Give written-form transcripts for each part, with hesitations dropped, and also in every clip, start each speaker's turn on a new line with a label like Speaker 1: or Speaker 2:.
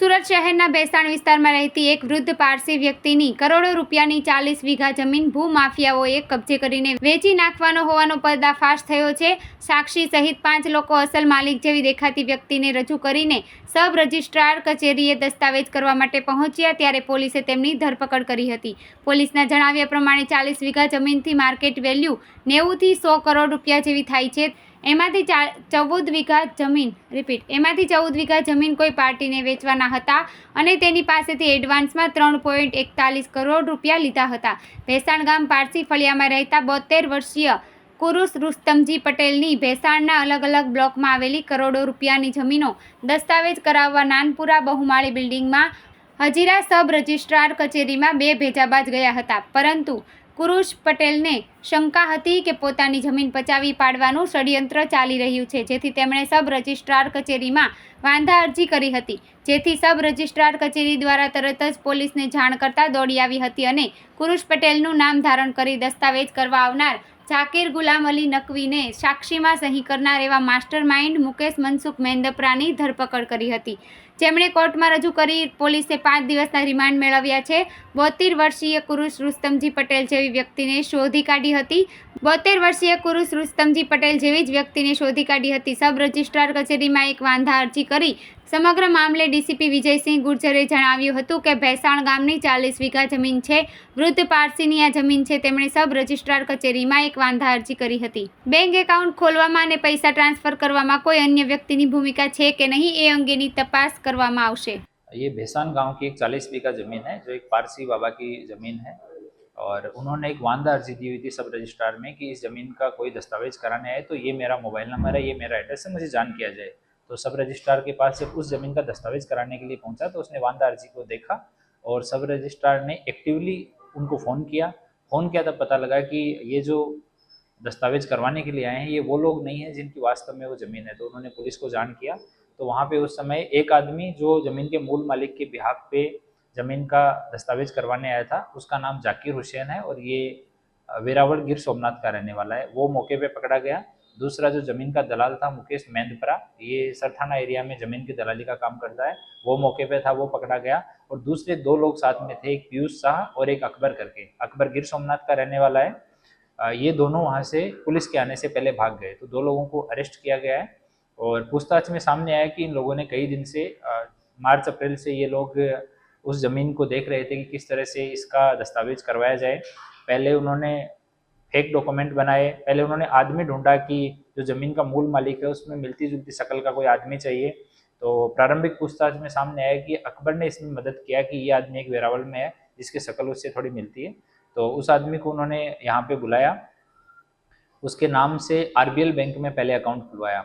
Speaker 1: સુરત શહેરના ભેસાણ વિસ્તારમાં રહેતી એક વૃદ્ધ પારસી વ્યક્તિની કરોડો રૂપિયાની 40 વીઘા જમીન ભૂમાફિયાઓએ કબજે કરીને વેચી નાખવાનો હોવાનો પર્દાફાશ થયો છે। સાક્ષી સહિત 5 લોકો અસલ માલિક જેવી દેખાતી વ્યક્તિને રજૂ કરીને સબ રજિસ્ટ્રાર કચેરીએ દસ્તાવેજ કરવા માટે પહોંચ્યા ત્યારે પોલીસે તેમની ધરપકડ કરી હતી। પોલીસના જણાવ્યા પ્રમાણે 40 વીઘા જમીનથી માર્કેટ વેલ્યુ 90 થી 100 કરોડ રૂપિયા જેવી થાય છે। એમાંથી 14 વીઘા જમીન કોઈ પાર્ટીને વેચવાના હતા અને તેની પાસેથી એડવાન્સમાં 3.41 કરોડ રૂપિયા લીધા હતા। ભેસાણ ગામ પારસી ફળિયામાં રહેતા 72 વર્ષીય કુરુશ રુસ્તમજી પટેલની ભેસાણના અલગ અલગ બ્લોકમાં આવેલી કરોડો રૂપિયાની જમીનો દસ્તાવેજ કરાવવા નાનપુરા બહુમાળી બિલ્ડિંગમાં હજીરા સબ રજિસ્ટ્રાર કચેરીમાં 2 ભેજાબાજ ગયા હતા, પરંતુ કુરુશ પટેલને શંકા હતી કે પોતાની જમીન પચાવી પાડવાનું ષડયંત્ર ચાલી રહ્યું છે, જેથી તેમણે સબ રજિસ્ટ્રાર કચેરીમાં વાંધા અરજી કરી હતી, જેથી સબ રજિસ્ટ્રાર કચેરી દ્વારા તરત જ પોલીસને જાણ કરતા દોડી આવી હતી અને કુરુશ પટેલનું નામ ધારણ કરી દસ્તાવેજ કરવા આવનાર ઝાકીર ગુલામ અલી નકવીને સાક્ષીમાં સહી કરનાર એવા માસ્ટર માઇન્ડ મુકેશ મનસુખ મેંદપરાની ધરપકડ કરી હતી, જેમણે કોર્ટમાં રજૂ કરી પોલીસે 5 દિવસના રિમાન્ડ મેળવ્યા છે। 72 વર્ષીય કુરુશ રુસ્તમજી પટેલ જેવી વ્યક્તિને શોધી કાઢી હતી। 72 વર્ષીય કુરુશ રુસ્તમજી પટેલ જેવી જ વ્યક્તિને શોધી કાઢી હતી। સબ રજિસ્ટ્રાર કચેરીમાં એક વાંધા અરજી કરી સમગ્ર મામલે ડીસીપી વિજયસિંહ ગુર્જરે જણાવ્યું હતું કે ભેસાણ ગામની 40 વીઘા જમીન છે, વૃદ્ધ પારસીની આ જમીન છે। તેમણે સબ રજિસ્ટ્રાર કચેરીમાં એક વાંધા અરજી કરી હતી। બેંક એકાઉન્ટ ખોલવામાં અને પૈસા ટ્રાન્સફર કરવામાં કોઈ અન્ય વ્યક્તિની ભૂમિકા છે કે નહીં એ અંગેની તપાસ કરવામાં આવશે।
Speaker 2: ये भैसान गांव की एक 40 बीघा ज़मीन है जो एक पारसी बाबा की ज़मीन है और उन्होंने एक वांदा अर्जी दी हुई थी सब रजिस्ट्रार में कि इस ज़मीन का कोई दस्तावेज कराने आए तो ये मेरा मोबाइल नंबर है, ये मेरा एड्रेस है, मुझे जान किया जाए। तो सब रजिस्ट्रार के पास जब उस ज़मीन का दस्तावेज कराने के लिए पहुंचा तो उसने वांदा अर्जी को देखा और सब रजिस्ट्रार ने एक्टिवली उनको फ़ोन किया तब पता लगा कि ये जो दस्तावेज करवाने के लिए आए हैं ये वो लोग नहीं हैं जिनकी वास्तव में वो ज़मीन है। तो उन्होंने पुलिस को जान किया तो वहाँ पे उस समय एक आदमी जो ज़मीन के मूल मालिक के बिहाफ पे ज़मीन का दस्तावेज करवाने आया था उसका नाम जाकिर हुसैन है और ये वेरावल गिर सोमनाथ का रहने वाला है, वो मौके पे पकड़ा गया। दूसरा जो ज़मीन का दलाल था मुकेश मेंदपरा, ये सरथाना एरिया में ज़मीन की दलाली का काम करता है, वो मौके पे था, वो पकड़ा गया। और दूसरे 2 लोग साथ में थे, एक पीयूष शाह और एक अकबर करके, अकबर गिर सोमनाथ का रहने वाला है। ये दोनों वहाँ से पुलिस के आने से पहले भाग गए, तो 2 लोगों को अरेस्ट किया गया है और पूछताछ में सामने आया कि इन लोगों ने कई दिन से मार्च अप्रैल से ये लोग उस ज़मीन को देख रहे थे कि किस तरह से इसका दस्तावेज करवाया जाए। पहले उन्होंने फेक डॉक्यूमेंट बनाए, पहले उन्होंने आदमी ढूंढा कि जो ज़मीन का मूल मालिक है उसमें मिलती जुलती शक्ल का कोई आदमी चाहिए। तो प्रारंभिक पूछताछ में सामने आया कि अकबर ने इसमें मदद किया कि ये आदमी एक वेरावल में है जिसकी शक्ल उससे थोड़ी मिलती है। तो उस आदमी को उन्होंने यहाँ पे बुलाया, उसके नाम से आरबीएल बैंक में पहले अकाउंट खुलवाया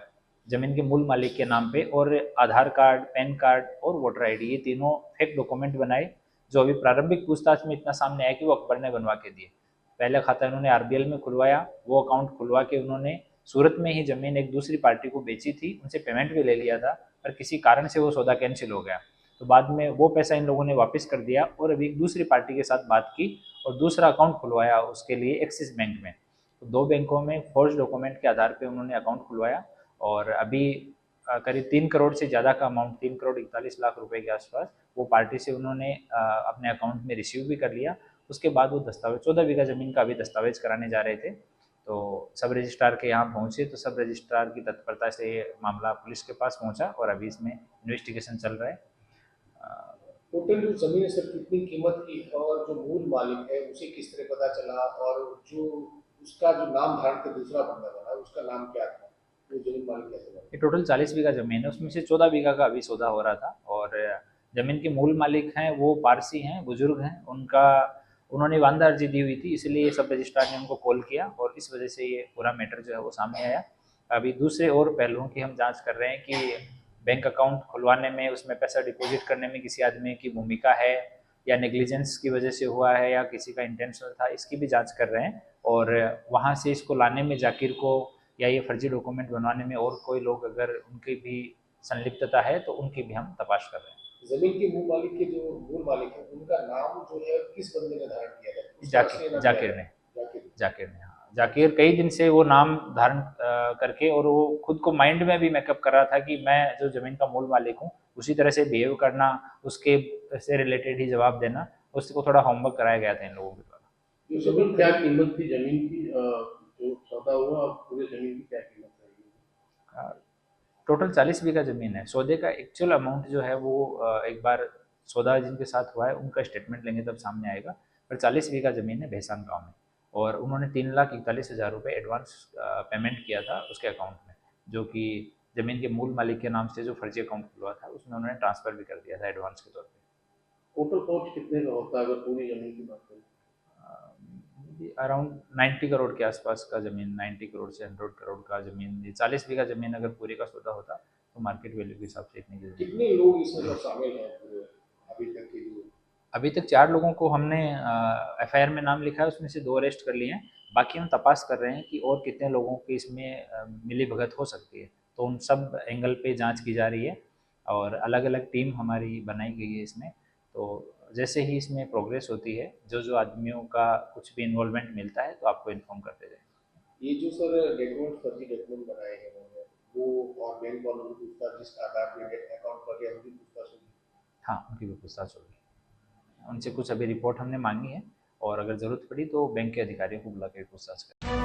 Speaker 2: ज़मीन के मूल मालिक के नाम पे और आधार कार्ड, पैन कार्ड और वोटर आईडी ये तीनों फेक डॉक्यूमेंट बनाए, जो अभी प्रारंभिक पूछताछ में इतना सामने आया कि वो अकबर ने बनवा के दिए। पहले खाता इन्होंने आरबीएल में खुलवाया, वो अकाउंट खुलवा के उन्होंने सूरत में ही ज़मीन एक दूसरी पार्टी को बेची थी, उनसे पेमेंट भी ले लिया था, पर किसी कारण से वो सौदा कैंसिल हो गया। तो बाद में वो पैसा इन लोगों ने वापस कर दिया और अभी एक दूसरी पार्टी के साथ बात की और दूसरा अकाउंट खुलवाया उसके लिए एक्सिस बैंक में। तो 2 बैंकों में फोर्ज डॉक्यूमेंट के आधार पर उन्होंने अकाउंट खुलवाया और अभी करीब 3 करोड़ से ज़्यादा का अमाउंट, 3 करोड़ 41 लाख रुपए के आसपास वो पार्टी से उन्होंने अपने अकाउंट में रिसीव भी कर लिया। उसके बाद वो दस्तावेज 14 बीघा ज़मीन का भी दस्तावेज कराने जा रहे थे, तो सब रजिस्ट्रार के यहाँ पहुँचे तो सब रजिस्ट्रार की तत्परता से ये मामला पुलिस के पास पहुँचा और अभी इसमें इन्वेस्टिगेशन चल रहा है।
Speaker 3: टोटल जो जमीन है सर कितनी कीमत की और जो मूल मालिक है उसे किस तरह पता चला और जो उसका जो नाम धारण के दूसरा बंदा बना उसका नाम क्या था, वो जमीन मालिक कैसे बना?
Speaker 2: ये टोटल 40 बीघा ज़मीन है, उसमें से 14 बीघा का अभी सौदा हो रहा था और ज़मीन के मूल मालिक हैं वो पारसी हैं, बुजुर्ग हैं, उन्होंने वांदा अर्जी दी हुई थी, इसलिए सब रजिस्ट्रार ने उनको कॉल किया और इस वजह से ये पूरा मैटर जो है वो सामने आया। अभी दूसरे और पहलुओं की हम जांच कर रहे हैं कि बैंक अकाउंट खुलवाने में, उसमें पैसा डिपॉजिट करने में किसी आदमी की भूमिका है या नेग्लिजेंस की वजह से हुआ है या किसी का इंटेंशनल था, इसकी भी जांच कर रहे हैं। और वहाँ से इसको लाने में जाकिर को या ये फर्जी डॉक्यूमेंट बनवाने में और कोई लोग अगर उनकी भी संलिप्तता है तो उनकी भी हम तपाश कर रहे हैं।
Speaker 3: जमीन के मूल मालिक के जो मूल मालिक है उनका नाम जो है किस बंदे ने धारण किया है?
Speaker 2: जाकिर ने, हाँ, जाकिर कई दिन से वो नाम धारण करके और वो खुद को माइंड में भी मेकअप कर रहा था कि मैं जो ज़मीन का मूल मालिक हूँ, उसी तरह से बिहेव करना, उसके से रिलेटेड ही जवाब देना, उसको थोड़ा होमवर्क कराया गया था इन लोगों के द्वारा।
Speaker 3: जो जमीन क्या कीमत थी जमीन की, जो सौदा हुआ और पूरे जमीन की क्या कीमत है?
Speaker 2: टोटल 40 बीघा ज़मीन है। सौदे का एक्चुअल अमाउंट जो है वो एक बार सौदा जिनके साथ हुआ है उनका स्टेटमेंट लेंगे तब सामने आएगा, पर 40 बीघा ज़मीन है भैसान गाँव में, और उन्होंने 3,41,000 रुपये एडवांस पेमेंट किया था उसके अकाउंट में, जो कि ज़मीन के मूल मालिक के नाम से जो फर्जी अकाउंट खुलवा था उसमें उन्होंने ट्रांसफ़र भी कर दिया था एडवांस के तौर पर।
Speaker 3: टोटल कॉस्ट कितने का होता है अगर पूरी जमीन की बात करें?
Speaker 2: अराउंड 90 करोड़ के आसपास का ज़मीन, 90 करोड़ से 100 करोड़ का ज़मीन, ये 40 बीघा ज़मीन अगर पूरी का सौदा होता तो मार्केट वैल्यू के हिसाब से इतनी की ज़मीन।
Speaker 3: कितने लोग इसमें सब शामिल हैं पूरे अभी तक के जो?
Speaker 2: अभी तक 4 लोगों को हमने एफआईआर में नाम लिखा है, उसमें से 2 अरेस्ट कर लिए हैं। बाकी हम तपास कर रहे हैं कि और कितने लोगों की इसमें मिली-भगत हो सकती है। तो उन सब एंगल पे जांच की जा रही है और अलग-अलग टीम हमारी बनाई गई है इसमें। तो जैसे ही इसमें प्रोग्रेस होती है, जो-जो आदमियों का कुछ भी इन्वॉल्वमेंट मिलता है तो आपको इन्फॉर्म करते जाएंगे।
Speaker 3: ये जो सर डॉक्यूमेंट फर्जी डॉक्यूमेंट बनाए हैं उन्होंने, वो और बैंक वालों की पूछताछ जिस आधार पे अकाउंट पर गया उनकी पूछताछ होगी?
Speaker 2: हाँ, उनकी भी पूछताछ होगी। उनसे कुछ अभी रिपोर्ट हमने मांगी है और अगर ज़रूरत पड़ी तो बैंक के अधिकारियों को बुला के पूछताछ करेंगे।